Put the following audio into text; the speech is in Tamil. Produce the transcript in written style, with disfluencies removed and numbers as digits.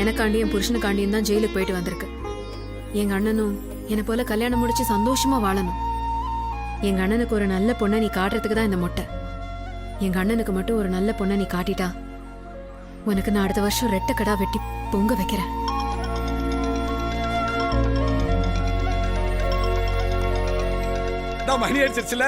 எனக்காண்டியும் என் புருஷனுக்காண்டியும் தான் ஜெயிலுக்கு போயிட்டு வந்திருக்கு. எங்க அண்ணனும் என்னை போல கல்யாணம் முடிச்சு சந்தோஷமா வாழணும். எங்க அண்ணனுக்கு ஒரு நல்ல பொண்ணை நீ காட்டுறதுக்கு தான் இந்த மொட்டை. எங்க அண்ணனுக்கு மட்டும் ஒரு நல்ல பொண்ணை நீ காட்டிட்டா உனக்கு நான் அடுத்த வருஷம் ரெட்டை கடா வெட்டி பொங்க வைக்கிறேன். மணி அடிச்சிருச்சுல.